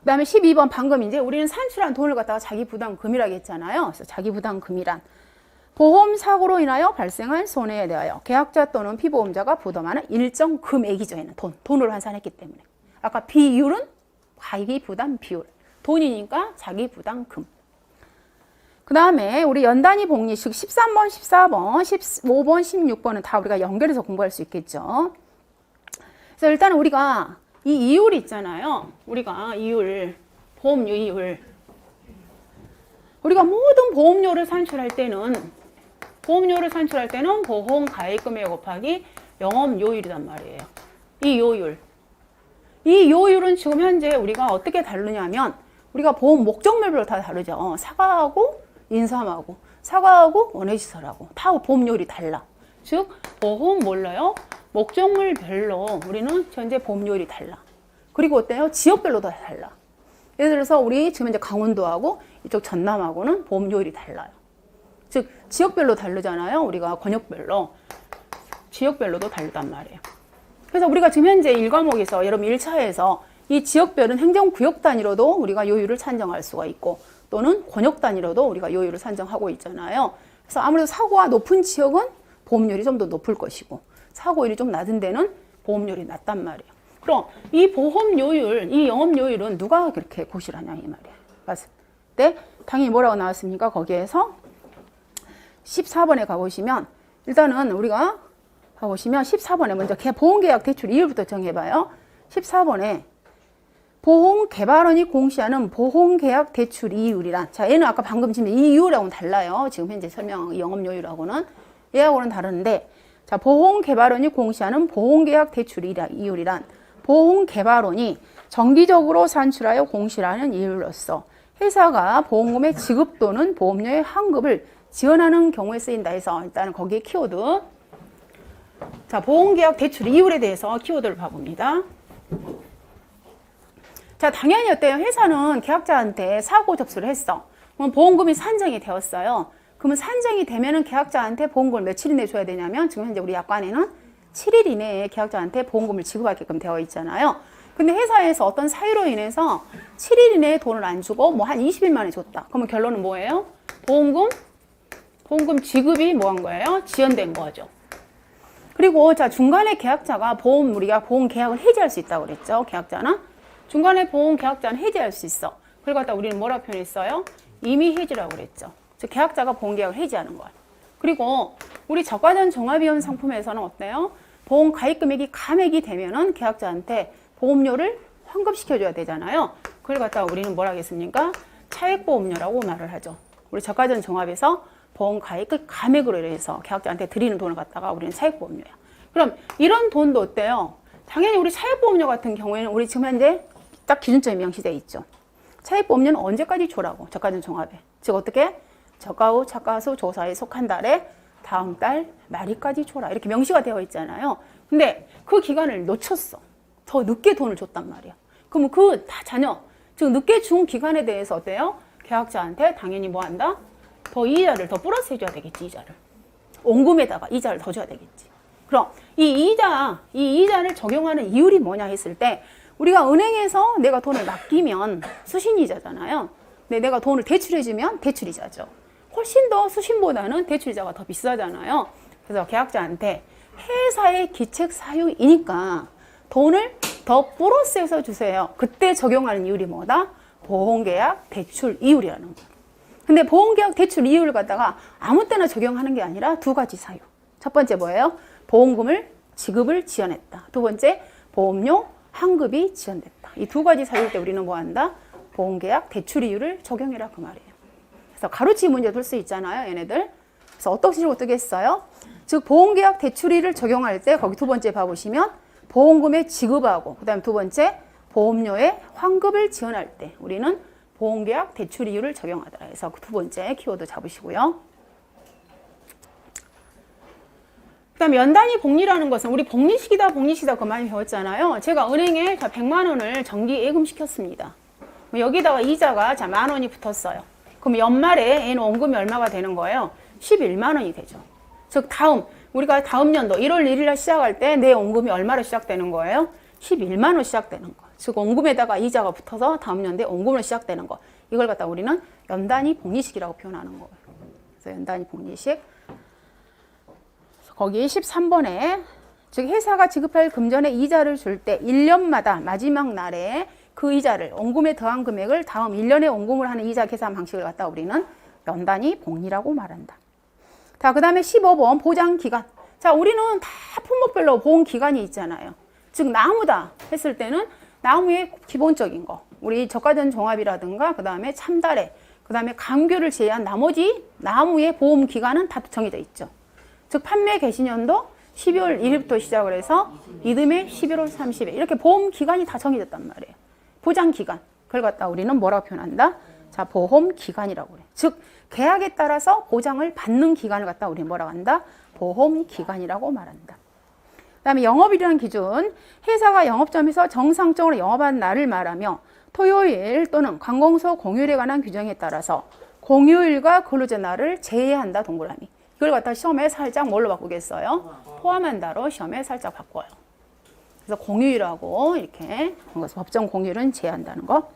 그 다음에 12번 방금 이제 우리는 산출한 돈을 갖다가 자기 부담금이라고 했잖아요. 그래서 자기 부담금이란 보험 사고로 인하여 발생한 손해에 대하여 계약자 또는 피보험자가 부담하는 일정 금액이죠. 얘는 돈으로 환산했기 때문에. 아까 비율은 자기 부담 비율. 돈이니까 자기 부담금. 그 다음에 우리 연단위 복리식 13번, 14번, 15번, 16번은 다 우리가 연결해서 공부할 수 있겠죠. 그래서 일단은 우리가 이 이율 있잖아요. 우리가 이율, 보험료 이율. 우리가 모든 보험료를 산출할 때는 보험 가입금액 곱하기 영업요율이란 말이에요. 이 요율. 이 요율은 지금 현재 우리가 어떻게 다루냐면 우리가 보험 목적물별로 다 다르죠. 사과하고 인삼하고 사과하고 원예시설하고 다 보험료율이 달라. 즉 보험 몰라요? 목적물별로 우리는 현재 보험료율이 달라. 그리고 어때요? 지역별로도 달라. 예를 들어서 우리 지금 이제 강원도하고 이쪽 전남하고는 보험료율이 달라요. 즉 지역별로 다르잖아요. 우리가 권역별로. 지역별로도 다르단 말이에요. 그래서 우리가 지금 현재 1과목에서 여러분 1차에서 이 지역별은 행정구역 단위로도 우리가 요율을 산정할 수가 있고 또는 권역 단위로도 우리가 요율을 산정하고 있잖아요. 그래서 아무래도 사고가 높은 지역은 보험료율이 좀 더 높을 것이고 사고율이 좀 낮은 데는 보험료율이 낮단 말이에요. 그럼 이 보험료율, 이 영업료율은 누가 그렇게 고시를 하냐 이 말이에요. 봤을 때 당연히 뭐라고 나왔습니까? 거기에서 14번에 가보시면 일단은 우리가 가보시면 14번에 먼저 보험계약 대출 이율부터 정해봐요. 14번에 보험개발원이 공시하는 보험계약 대출 이율이란, 자 얘는 아까 방금 지금 이 이율하고는 달라요. 지금 현재 설명 영업료율하고는 얘하고는 다른데, 자 보험개발원이 공시하는 보험계약 대출 이율이란 보험개발원이 정기적으로 산출하여 공시하는 이율로서 회사가 보험금의 지급 또는 보험료의 환급을 지원하는 경우에 쓰인다 해서 일단은 거기에 키워드, 자 보험계약 대출 이율에 대해서 키워드를 봐봅니다. 자 당연히 어때요? 회사는 계약자한테 사고 접수를 했어. 그럼 보험금이 산정이 되었어요. 그러면 산정이 되면은 계약자한테 보험금을 며칠 이내에 줘야 되냐면 지금 현재 우리 약관에는 7일 이내에 계약자한테 보험금을 지급하게끔 되어 있잖아요. 근데 회사에서 어떤 사유로 인해서 7일 이내에 돈을 안 주고 뭐 한 20일 만에 줬다. 그러면 결론은 뭐예요? 보험금 지급이 뭐 한 거예요? 지연된 거죠. 그리고 자 중간에 계약자가 우리가 보험 계약을 해지할 수 있다고 그랬죠. 계약자는 중간에 보험 계약자는 해지할 수 있어. 그걸 갖다 우리는 뭐라고 표현했어요? 임의 해지라고 그랬죠. 즉 계약자가 보험 계약을 해지하는 거야. 그리고 우리 저가전 종합이용 상품에서는 어때요? 보험 가입 금액이 감액이 되면은 계약자한테 보험료를 환급시켜줘야 되잖아요. 그걸 갖다가 우리는 뭐라 하겠습니까? 차액보험료라고 말을 하죠. 우리 저가전 종합에서 보험 가입 감액으로 인해서 계약자한테 드리는 돈을 갖다가 우리는 차액보험료야. 그럼 이런 돈도 어때요? 당연히 우리 차액보험료 같은 경우에는 우리 지금 현재 딱 기준점이 명시되어 있죠. 차액보험료는 언제까지 줘라고? 저가전 종합에. 즉 어떻게? 저가 후 차가수 조사에 속한 달에 다음 달 말일까지 줘라. 이렇게 명시가 되어 있잖아요. 근데 그 기간을 놓쳤어. 더 늦게 돈을 줬단 말이야. 그러면 그 다 자녀, 즉 늦게 준 기간에 대해서 어때요? 계약자한테 당연히 뭐 한다? 더 이자를 더 플러스 해줘야 되겠지, 이자를. 원금에다가 이자를 더 줘야 되겠지. 그럼 이 이자를 적용하는 이율이 뭐냐 했을 때 우리가 은행에서 내가 돈을 맡기면 수신이자잖아요. 근데 내가 돈을 대출해주면 대출이자죠. 훨씬 더 수신보다는 대출이자가 더 비싸잖아요. 그래서 계약자한테 회사의 기책 사유이니까 돈을 더 플러스해서 주세요. 그때 적용하는 이율이 뭐다? 보험계약 대출 이율이라는 거예요. 근데 보험계약 대출 이율을 갖다가 아무 때나 적용하는 게 아니라 두 가지 사유. 첫 번째 뭐예요? 보험금을 지급을 지연했다. 두 번째 보험료 환급이 지연됐다. 이 두 가지 사유일 때 우리는 뭐 한다? 보험계약 대출 이율을 적용해라 그 말이에요. 그래서 가로치기 문제 둘 수 있잖아요, 얘네들. 그래서 어떤 식으로 뜨겠어요? 즉 보험계약 대출 이율을 적용할 때 거기 두 번째 봐보시면 보험금의 지급하고 그다음 두 번째 보험료의 환급을 지원할 때 우리는 보험계약 대출 이율을 적용하더라. 그래서 그 두 번째 키워드 잡으시고요. 그 다음 연단위 복리라는 것은 우리 복리식이다 그 많이 배웠잖아요. 제가 은행에 100만 원을 정기 예금시켰습니다. 여기다가 이자가 10,000원이 붙었어요. 그럼 연말에 얘는 원금이 얼마가 되는 거예요? 11만 원이 되죠. 즉 우리가 다음 연도 1월 1일 날 시작할 때 내 원금이 얼마로 시작되는 거예요? 11만 원 시작되는 거예요. 즉 원금에다가 이자가 붙어서 다음 연도에 원금으로 시작되는 거. 이걸 갖다 우리는 연단위 복리식이라고 표현하는 거예요. 그래서 연단위 복리식. 거기 13번에 즉 회사가 지급할 금전의 이자를 줄 때 1년마다 마지막 날에 그 이자를 원금에 더한 금액을 다음 1년에 원금을 하는 이자 계산 방식을 갖다 우리는 연단위 복리라고 말한다. 자, 그 다음에 15번 보장기간. 자, 우리는 다 품목별로 보험기간이 있잖아요. 즉 나무다 했을 때는 나무의 기본적인 거, 우리 저가전 종합이라든가 그 다음에 참다래, 그 다음에 감귤을 제외한 나머지 나무의 보험기간은 다 정해져 있죠. 즉 판매 개시년도 12월 1일부터 시작을 해서 이듬해 11월 30일 이렇게 보험기간이 다 정해졌단 말이에요. 보장기간. 그걸 갖다 우리는 뭐라고 표현한다? 자, 보험기간이라고 그래. 즉 계약에 따라서 보장을 받는 기간을 갖다 우리는 뭐라고 한다? 보험기간이라고 말한다. 그 다음에 영업일이라는 기준, 회사가 영업점에서 정상적으로 영업하는 날을 말하며 토요일 또는 관공서 공휴일에 관한 규정에 따라서 공휴일과 근로제 날을 제외한다. 동그라미. 이걸 갖다 시험에 살짝 뭘로 바꾸겠어요? 포함한다로 시험에 살짝 바꿔요. 그래서 공휴일하고 이렇게 법정 공휴일은 제외한다는 거.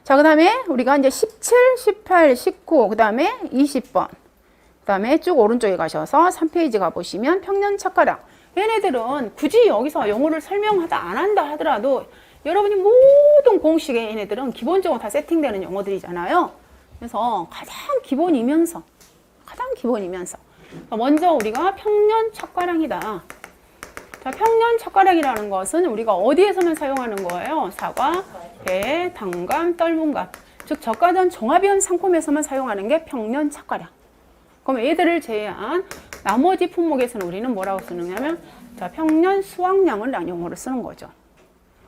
자, 그 다음에 우리가 이제 17, 18, 19, 그 다음에 20번. 그 다음에 쭉 오른쪽에 가셔서 3페이지 가보시면 평년착가량. 얘네들은 굳이 여기서 용어를 설명하다 안 한다 하더라도 여러분이 모든 공식에 얘네들은 기본적으로 다 세팅되는 용어들이잖아요. 그래서 가장 기본이면서 먼저 우리가 평년착가량이다. 자, 평년착가량이라는 것은 우리가 어디에서만 사용하는 거예요? 사과, 배, 단감, 떫은감. 즉 저가전 종합이온 상품에서만 사용하는 게 평년착가량. 그럼 얘들을 제외한 나머지 품목에서는 우리는 뭐라고 쓰느냐면 자, 평년 수확량을 용어로 쓰는 거죠.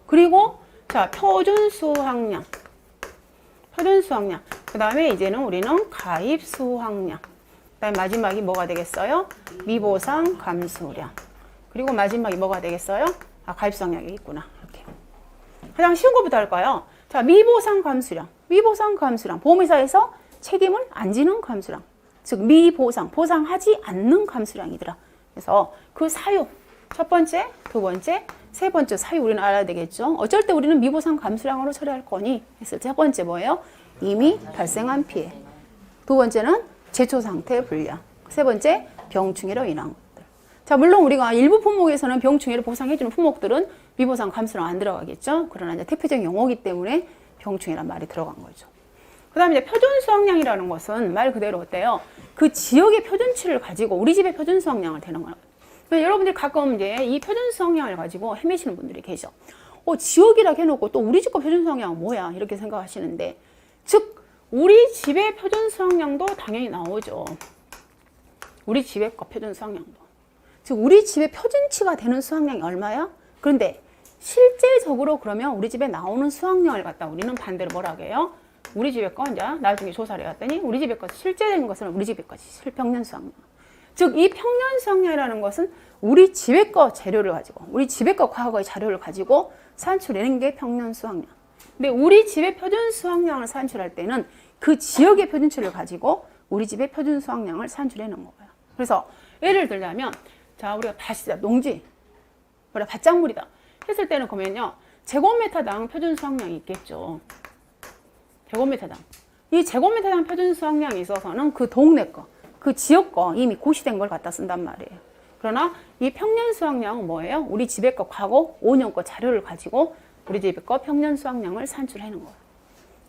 그리고 자, 표준 수확량. 그 다음에 이제는 우리는 가입 수확량. 그 다음에 마지막이 뭐가 되겠어요? 미보상 감수량. 그리고 마지막이 뭐가 되겠어요? 아, 가입 수확량이 있구나. 이렇게. 가장 쉬운 것부터 할까요? 자, 미보상 감수량. 보험회사에서 책임을 안 지는 감수량. 즉 미보상, 보상하지 않는 감수량이더라. 그래서 그 사유, 첫 번째, 두 번째, 세 번째 사유 우리는 알아야 되겠죠. 어쩔 때 우리는 미보상 감수량으로 처리할 거니 했을 때 첫 번째 뭐예요? 이미 발생한 피해. 두 번째는 제초 상태 불량. 세 번째, 병충해로 인한 것들. 자, 물론 우리가 일부 품목에서는 병충해를 보상해주는 품목들은 미보상 감수량 안 들어가겠죠. 그러나 이제 대표적인 용어이기 때문에 병충해란 말이 들어간 거죠. 그 다음에 이제 표준 수확량이라는 것은 말 그대로 어때요? 그 지역의 표준치를 가지고 우리 집의 표준 수확량을 되는 거예요. 그러니까 여러분들이 가끔 이제 이 표준 수확량을 가지고 헤매시는 분들이 계셔. 지역이라고 해놓고 또 우리 집 거 표준 수확량은 뭐야? 이렇게 생각하시는데, 즉 우리 집의 표준 수확량도 당연히 나오죠. 우리 집의 거 표준 수확량도. 즉 우리 집의 표준치가 되는 수확량이 얼마야? 그런데 실제적으로 그러면 우리 집에 나오는 수확량을 갖다 우리는 반대로 뭐라고 해요? 우리 집의 거 이제 나중에 조사를 해봤더니 우리 집의 것 실제 되는 것은 우리 집의 것이 실평년 수확량. 즉 이 평년 수확량이라는 것은 우리 집의 거 재료를 가지고 우리 집의 거 과거의 자료를 가지고 산출해낸 게 평년 수확량. 근데 우리 집의 표준 수확량을 산출할 때는 그 지역의 표준치를 가지고 우리 집의 표준 수확량을 산출해낸 거예요. 그래서 예를 들자면 자, 우리가 밭이다, 농지, 우리가 밭작물이다 했을 때는 그러면요 제곱미터당 표준 수확량이 있겠죠. 제곱미터당. 이 제곱미터당 표준 수확량이 있어서는 그 동네 거, 그 지역 거 이미 고시된 걸 갖다 쓴단 말이에요. 그러나 이 평년 수확량은 뭐예요? 우리 집의 거 과거 5년 거 자료를 가지고 우리 집의 거 평년 수확량을 산출하는 거예요.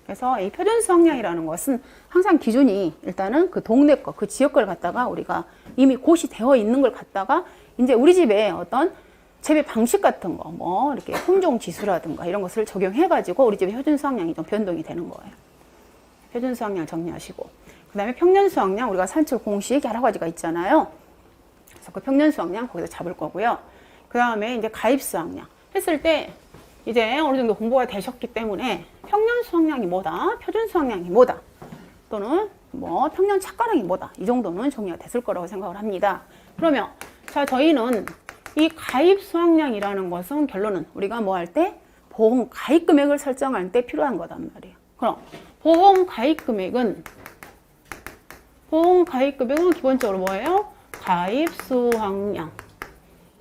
그래서 이 표준 수확량이라는 것은 항상 기준이 일단은 그 동네 거, 그 지역 걸 갖다가 우리가 이미 고시되어 있는 걸 갖다가 이제 우리 집에 어떤 재배 방식 같은 거, 뭐 이렇게 품종 지수라든가 이런 것을 적용해가지고 우리 집의 표준 수확량이 좀 변동이 되는 거예요. 표준 수확량 정리하시고, 그 다음에 평년 수확량 우리가 산출 공식 여러 가지가 있잖아요. 그래서 그 평년 수확량 거기서 잡을 거고요. 그 다음에 이제 가입 수확량 했을 때 이제 어느 정도 공부가 되셨기 때문에 평년 수확량이 뭐다, 표준 수확량이 뭐다, 또는 뭐 평년 착가량이 뭐다, 이 정도는 정리가 됐을 거라고 생각을 합니다. 그러면 자, 저희는 이 가입 수확량이라는 것은 결론은 우리가 뭐 할 때 보험 가입 금액을 설정할 때 필요한 거단 말이에요. 그럼 보험 가입 금액은 기본적으로 뭐예요? 가입 수확량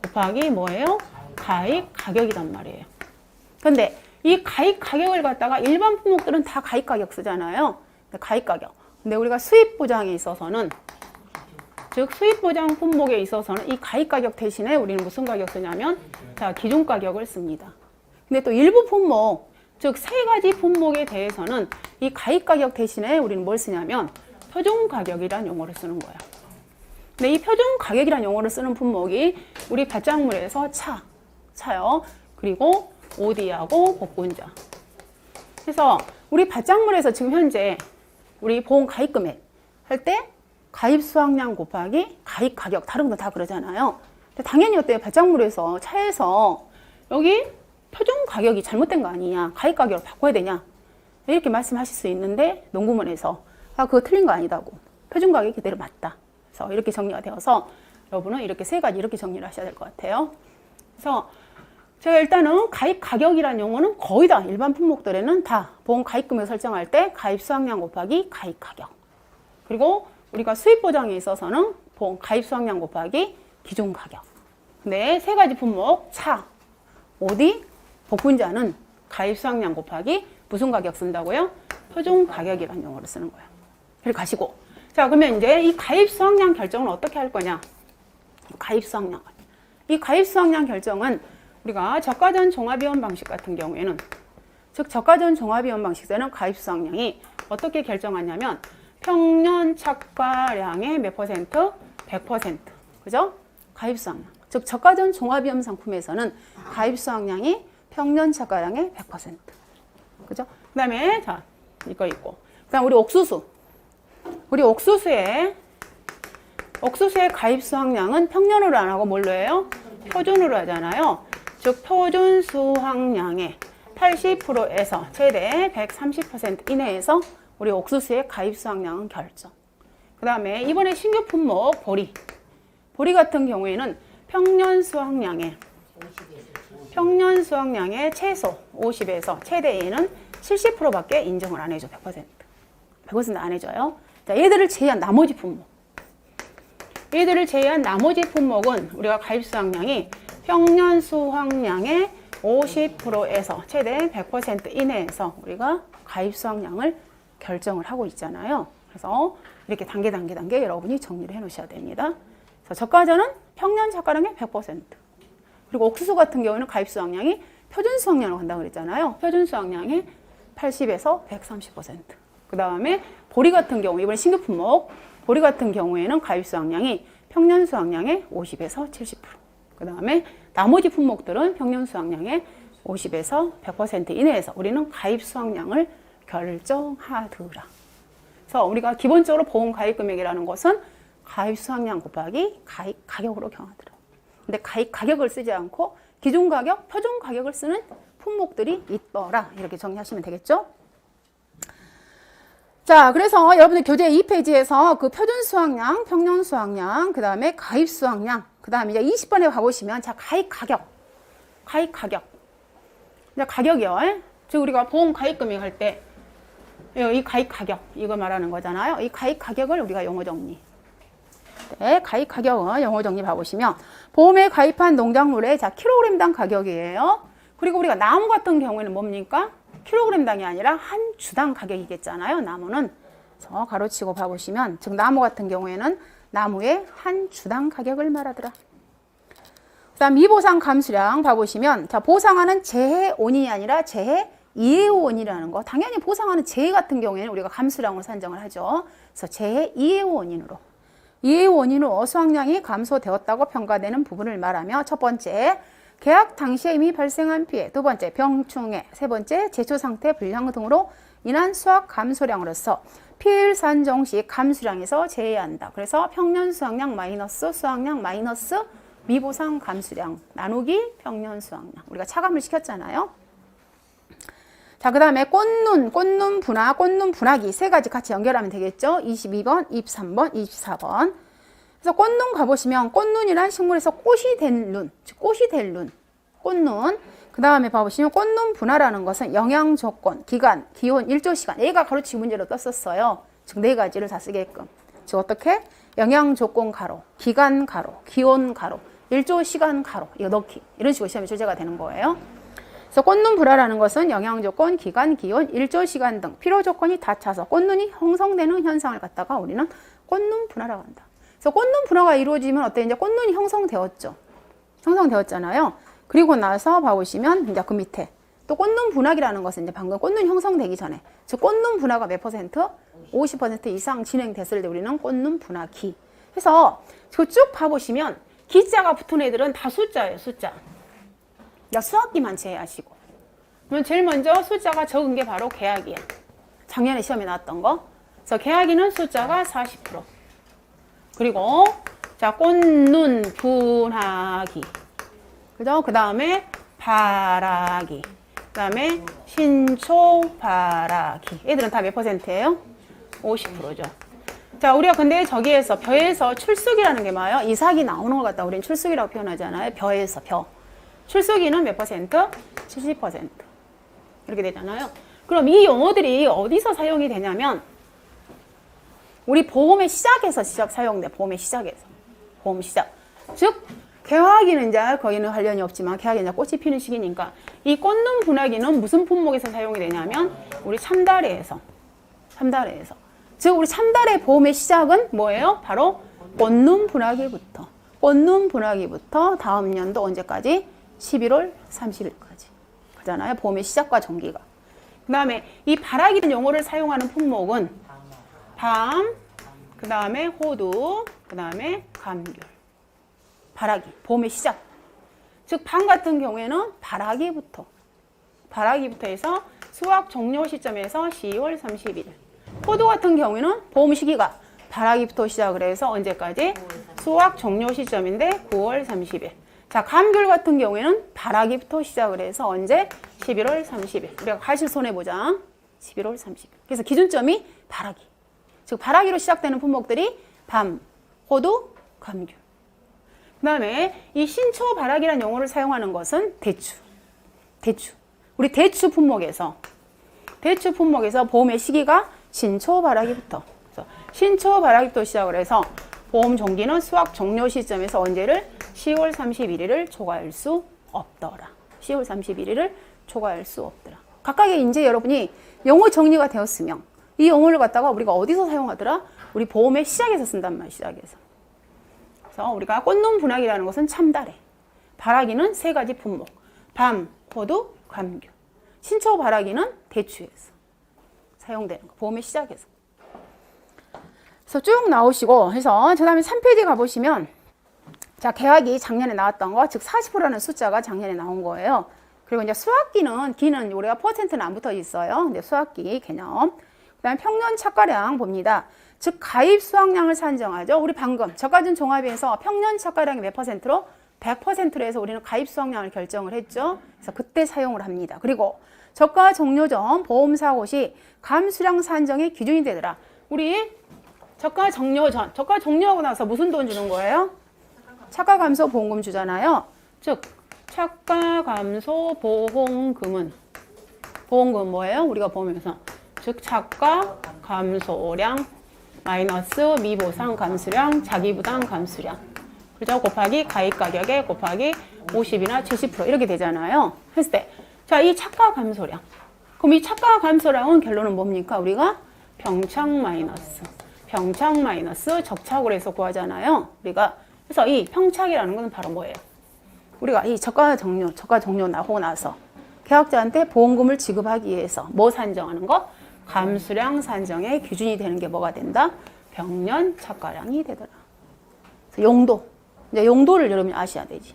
곱하기 뭐예요? 가입 가격이단 말이에요. 근데 이 가입 가격을 갖다가 일반 품목들은 다 가입 가격 쓰잖아요. 가입 가격. 근데 우리가 수입 보장에 있어서는, 즉 수입 보장 품목에 있어서는 이 가입 가격 대신에 우리는 무슨 가격 쓰냐면 자, 기준 가격을 씁니다. 근데 또 일부 품목, 즉 세 가지 품목에 대해서는 이 가입 가격 대신에 우리는 뭘 쓰냐면 표준 가격이란 용어를 쓰는 거야. 근데 이 표준 가격이란 용어를 쓰는 품목이 우리 밭작물에서 차요. 그리고 OD하고 복분자. 그래서 우리 밭작물에서 지금 현재 우리 보험 가입 금액 할 때 가입 수확량 곱하기 가입 가격, 다른 거 다 그러잖아요. 근데 당연히 어때요? 밭작물에서 차에서 여기 표준 가격이 잘못된 거 아니냐, 가입 가격을 바꿔야 되냐, 이렇게 말씀하실 수 있는데 농구문에서 그거 틀린 거 아니다고, 표준 가격이 그대로 맞다. 그래서 이렇게 정리가 되어서 여러분은 이렇게 세 가지 이렇게 정리를 하셔야 될 것 같아요. 그래서 제가 일단은 가입 가격이라는 용어는 거의 다 일반 품목들에는 다 보험 가입 금액 설정할 때 가입 수확량 곱하기 가입 가격, 그리고 우리가 수입 보장에 있어서는 보험 가입 수확량 곱하기 기준 가격. 근데 세 가지 품목 차, OD, 복분자는 가입 수확량 곱하기 무슨 가격 쓴다고요? 표준 가격이라는 용어를 쓰는 거예요. 이렇게 가시고, 자 그러면 이제 이 가입 수확량 결정은 어떻게 할 거냐? 가입 수확량. 이 가입 수확량 결정은 우리가 저가전 종합이원 방식 같은 경우에는, 즉 저가전 종합이원 방식 때는 가입 수확량이 어떻게 결정하냐면 평년 착과량의 몇 %? 100%. 그죠? 가입 수확량. 즉 저가전 종합이원 상품에서는 가입 수확량이 평년 착과량의 100%. 그죠? 그다음에 자, 이거 있고. 그다음 우리 옥수수. 우리 옥수수의 가입 수확량은 평년으로 안 하고 뭘로 해요? 표준으로 하잖아요. 즉 표준 수확량의 80%에서 최대 130% 이내에서 우리 옥수수의 가입 수확량은 결정. 그 다음에 이번에 신규 품목 보리 같은 경우에는 평년 수확량의 최소 50에서 최대 A는 70%밖에 인정을 안 해줘. 100% 안 해줘요. 자, 얘들을 제외한 나머지 품목은 우리가 가입 수확량이 평년 수확량의 50%에서 최대 100% 이내에서 우리가 가입 수확량을 결정을 하고 있잖아요. 그래서 이렇게 단계 여러분이 정리를 해 놓으셔야 됩니다. 그래서 저가전은 평년 착과량의 100%. 그리고 옥수수 같은 경우는 가입 수확량이 표준 수확량으로 간다고 그랬잖아요. 표준 수확량의 80에서 130%. 그 다음에 보리 같은 경우, 이번에 신규 품목 보리 같은 경우에는 가입 수확량이 평년 수확량의 50에서 70%. 그 다음에 나머지 품목들은 평년 수확량의 50에서 100% 이내에서 우리는 가입 수확량을 결정하더라. 그래서 우리가 기본적으로 보험 가입 금액이라는 것은 가입 수확량 곱하기 가입 가격으로 정하더라. 근데 가입 가격을 쓰지 않고 기준 가격, 표준 가격을 쓰는 품목들이 있더라. 이렇게 정리하시면 되겠죠? 자, 그래서 여러분들 교재 2페이지에서 그 표준 수확량, 평년 수확량, 그 다음에 가입 수확량, 그 다음에 이제 20번에 가보시면, 자, 가입 가격. 이제 가격이요. 즉, 우리가 보험 가입 금액 할 때, 이 가입 가격, 이거 말하는 거잖아요. 이 가입 가격을 우리가 용어 정리. 네, 가입 가격은 용어 정리 봐보시면, 보험에 가입한 농작물의 자, 킬로그램당 가격이에요. 그리고 우리가 나무 같은 경우에는 뭡니까? 킬로그램당이 아니라 한 주당 가격이겠잖아요. 나무는. 그래서 가로치고 봐보시면, 즉 나무 같은 경우에는 나무의 한 주당 가격을 말하더라. 그 다음 미보상 감수량 봐보시면, 자, 보상하는 재해원인이 아니라 재해이해원이라는 거. 당연히 보상하는 재해 같은 경우에는 우리가 감수량으로 산정을 하죠. 그래서 재해이해원인으로. 이해원인으로 수확량이 감소되었다고 평가되는 부분을 말하며, 첫 번째, 계약 당시에 이미 발생한 피해, 두 번째, 병충해, 세 번째, 제초 상태 불량 등으로 인한 수확 감소량으로서 피해율 산정 시 감수량에서 제외한다. 그래서 평년 수확량 마이너스 수확량 마이너스 미보상 감수량 나누기 평년 수확량. 우리가 차감을 시켰잖아요. 자, 그 다음에 꽃눈 분화기 세 가지 같이 연결하면 되겠죠. 22번, 23번, 24번. 그래서 꽃눈 가보시면 꽃눈이란 식물에서 꽃이 될 눈, 꽃눈. 그 다음에 봐보시면 꽃눈 분화라는 것은 영양 조건, 기간, 기온, 일조 시간. 얘가 가로치기 문제로 떴었어요. 즉 네 가지를 다 쓰게끔. 즉 어떻게? 영양 조건 가로, 기간 가로, 기온 가로, 일조 시간 가로. 이거 넣기. 이런 식으로 시험에 출제가 되는 거예요. 그래서 꽃눈 불화라는 것은 영양 조건, 기간, 기온, 일조 시간 등 필요 조건이 다 차서 꽃눈이 형성되는 현상을 갖다가 우리는 꽃눈 분화라고 한다. 그래서 꽃눈 분화가 이루어지면 어때? 이제 꽃눈이 형성되었죠. 형성되었잖아요. 그리고 나서 봐보시면 이제 그 밑에 또 꽃눈 분화기라는 것은 이제 방금 꽃눈 형성되기 전에 즉 꽃눈 분화가 몇 퍼센트? 50% 이상 진행됐을 때 우리는 꽃눈 분화기. 그래서 쭉 봐보시면 기자가 붙은 애들은 다 숫자예요. 숫자. 수학기만 제외하시고. 그러면 제일 먼저 숫자가 적은 게 바로 개화기야. 작년에 시험에 나왔던 거. 그래서 개화기는 숫자가 40%. 그리고 자 꽃눈 분화기. 그죠? 그 다음에 발화기. 그 다음에 신초발화기. 얘들은 다 몇 퍼센트예요? 50%죠. 자, 우리가 근데 저기에서 벼에서 출수기라는 게 뭐예요? 이삭이 나오는 것 같다. 우리는 출수기라고 표현하잖아요. 벼에서 벼. 출수기는 몇 퍼센트? 70%. 이렇게 되잖아요. 그럼 이 용어들이 어디서 사용이 되냐면 우리 보험의 시작에서 사용돼. 보험의 시작에서. 보험 시작. 즉 개화기는 이제 거기는 관련이 없지만 개화기는 이제 꽃이 피는 시기니까 이 꽃눈 분화기는 무슨 품목에서 사용이 되냐면 우리 참다래에서. 참다래에서. 즉 우리 참다래 보험의 시작은 뭐예요? 바로 꽃눈 분화기부터. 꽃눈 분화기부터 다음 연도 언제까지? 11월 30일까지. 그잖아요. 보험의 시작과 종기가. 그 다음에 이 발화기라는 용어를 사용하는 품목은 밤, 그 다음에 호두, 그 다음에 감귤. 발화기, 보험의 시작. 즉, 밤 같은 경우에는 발화기부터 해서 수확 종료 시점에서 10월 31일. 호두 같은 경우에는 보험 시기가 발화기부터 시작을 해서 언제까지? 수확 종료 시점인데 9월 30일. 자, 감귤 같은 경우에는 발화기부터 시작을 해서 언제? 11월 30일. 우리가 과실 손해보장 11월 30일. 그래서 기준점이 발화기. 즉 발화기로 시작되는 품목들이 밤, 호두, 감귤. 그 다음에 이 신초 발화기라는 용어를 사용하는 것은 대추. 우리 대추 품목에서 보험의 시기가 신초 발화기부터. 그래서 신초 발화기부터 시작을 해서 보험 종기는 수확 종료 시점에서 언제를? 10월 31일을 초과할 수 없더라. 10월 31일을 초과할 수 없더라. 각각의 이제 여러분이 용어 정리가 되었으면 이 용어를 갖다가 우리가 어디서 사용하더라? 우리 보험의 시작에서 쓴단 말이야. 시작에서. 그래서 우리가 꽃눈 분화기라는 것은 참다래. 발화기는 세 가지 품목. 밤, 호두, 감귤. 신초 발화기는 대추에서 사용되는 거. 보험의 시작에서. 그래서 쭉 나오시고 해서 그 다음에 3페이지 가보시면 자, 개화기 작년에 나왔던 거, 즉 40%라는 숫자가 작년에 나온 거예요. 그리고 이제 수학기는, 기는 우리가 퍼센트는 안 붙어 있어요. 근데 수학기 개념. 그 다음에 평년 착가량 봅니다. 즉 가입 수확량을 산정하죠. 우리 방금 저가준 종합에서 평년 착가량이 몇 퍼센트로? 100%로 해서 우리는 가입 수확량을 결정을 했죠. 그래서 그때 사용을 합니다. 그리고 저가 종료 전 보험사고 시 감수량 산정의 기준이 되더라. 우리 저가 종료하고 나서 무슨 돈 주는 거예요? 차가 감소 보험금 주잖아요. 즉 차가 감소 보험금은 뭐예요? 우리가 보면서 즉 차가 감소량 마이너스 미보상 감수량 자기부담 감수량 그죠? 곱하기 가입 가격에 곱하기 50이나 70% 이렇게 되잖아요. 했을 때 자, 이 차가 감소량. 그럼 이 차가 감소량은 결론은 뭡니까? 우리가 병착 마이너스 적착으로 해서 구하잖아요. 우리가 그래서 이 평착이라는 것은 바로 뭐예요? 우리가 이 저가 종료 나고 나서 계약자한테 보험금을 지급하기 위해서 뭐 산정하는 거? 감수량 산정의 기준이 되는 게 뭐가 된다? 병년 착가량이 되더라. 용도. 이제 용도를 여러분이 아셔야 되지.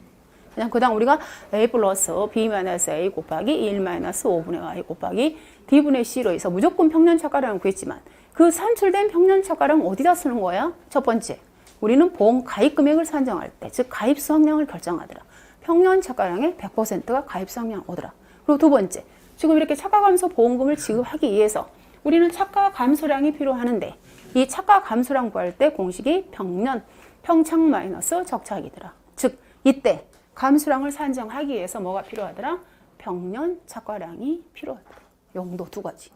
그냥 그다음 우리가 A 플러스 B 마이너스 A 곱하기 1 마이너스 5분의 Y 곱하기 D분의 C로 해서 무조건 평년 착가량을 구했지만 그 산출된 평년 착가량은 어디다 쓰는 거야? 첫 번째. 우리는 보험 가입 금액을 산정할 때, 즉 가입 수확량을 결정하더라. 평년 착가량의 100%가 가입 수확량 오더라. 그리고 두 번째, 지금 이렇게 착가 감소 보험금을 지급하기 위해서 우리는 착가 감소량이 필요하는데 이 착가 감소량 구할 때 공식이 평착 마이너스 적착이더라. 즉 이때 감소량을 산정하기 위해서 뭐가 필요하더라? 평년 착가량이 필요하더라. 용도 두 가지.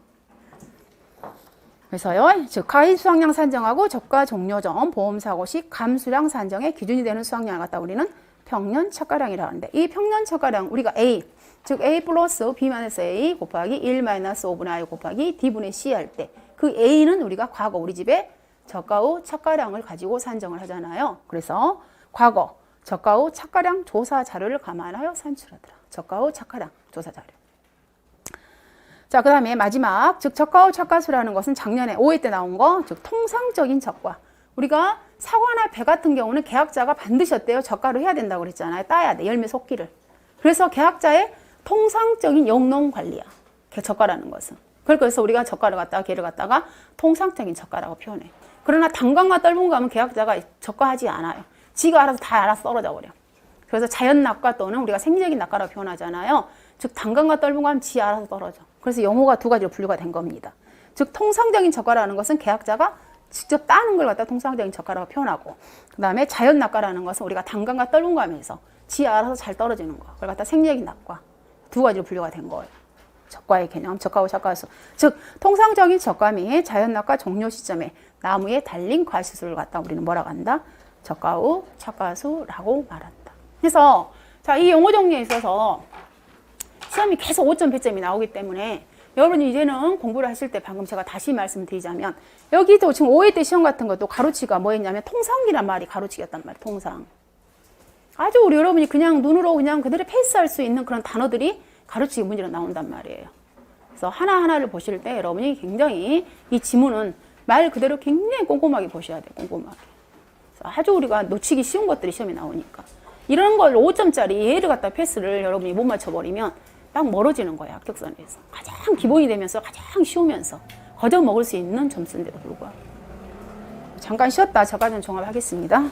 그래서요, 즉 가입 수확량 산정하고 저가 종료 전 보험사고 시 감수량 산정의 기준이 되는 수확량을 갖다 우리는 평년 첫가량이라고 하는데 이 평년 첫가량 우리가 A 즉 A 플러스 B-A 곱하기 1-5분의 I 곱하기 D분의 C 할 때 그 A는 우리가 과거 우리 집에 저가 후 첫가량을 가지고 산정을 하잖아요. 그래서 과거 저가 후 첫가량 조사 자료를 감안하여 산출하더라. 저가 후 첫가량 조사 자료. 자, 그 다음에 마지막 즉 저가 후 첫가수라는 것은 작년에 5회 때 나온 거 즉 통상적인 저가. 우리가 사과나 배 같은 경우는 계약자가 반드시 어때요? 저가로 해야 된다고 그랬잖아요. 따야 돼. 열매 속기를. 그래서 계약자의 통상적인 영농 관리야. 저가라는 것은. 그래서 우리가 저가를 갖다가 걔를 갖다가 통상적인 저가라고 표현해. 그러나 단감과 떫은감은 계약자가 저가하지 않아요. 지가 알아서 다 알아서 떨어져 버려. 그래서 자연낙가 또는 우리가 생리적인 낙가라고 표현하잖아요. 즉 단감과 떫은감은 지 알아서 떨어져. 그래서 용어가 두 가지로 분류가 된 겁니다. 즉 통상적인 저가라는 것은 계약자가 직접 따는 걸 갖다 통상적인 저가라고 표현하고 그 다음에 자연낙가라는 것은 우리가 단감과 떫은감에서 지 알아서 잘 떨어지는 거. 그걸 갖다 생리적인 낙가 두 가지로 분류가 된 거예요. 저가의 개념, 저가후 저가수. 즉 통상적인 저가 및 자연낙가 종료 시점에 나무에 달린 과실수를 갖다 우리는 뭐라고 한다? 저가후 저가수라고 말한다. 그래서 자, 이 용어 정리에 있어서 시험이 계속 5점, 100점이 나오기 때문에 여러분이 이제는 공부를 하실 때 방금 제가 다시 말씀드리자면 여기도 지금 5회 때 시험 같은 것도 가로치기가 뭐였냐면 통상이란 말이 가로치기였단 말이에요. 통상. 아주 우리 여러분이 그냥 눈으로 그냥 그대로 패스할 수 있는 그런 단어들이 가로치기 문제로 나온단 말이에요. 그래서 하나하나를 보실 때 여러분이 굉장히 이 지문은 말 그대로 굉장히 꼼꼼하게 보셔야 돼요. 꼼꼼하게. 그래서 아주 우리가 놓치기 쉬운 것들이 시험에 나오니까. 이런 걸 5점짜리 예를 갖다 패스를 여러분이 못 맞춰버리면 딱 멀어지는 거예요. 합격선에서. 가장 기본이 되면서 가장 쉬우면서 거저 먹을 수 있는 점수인데도 불구하고. 잠깐 쉬었다 저까지는 종합하겠습니다.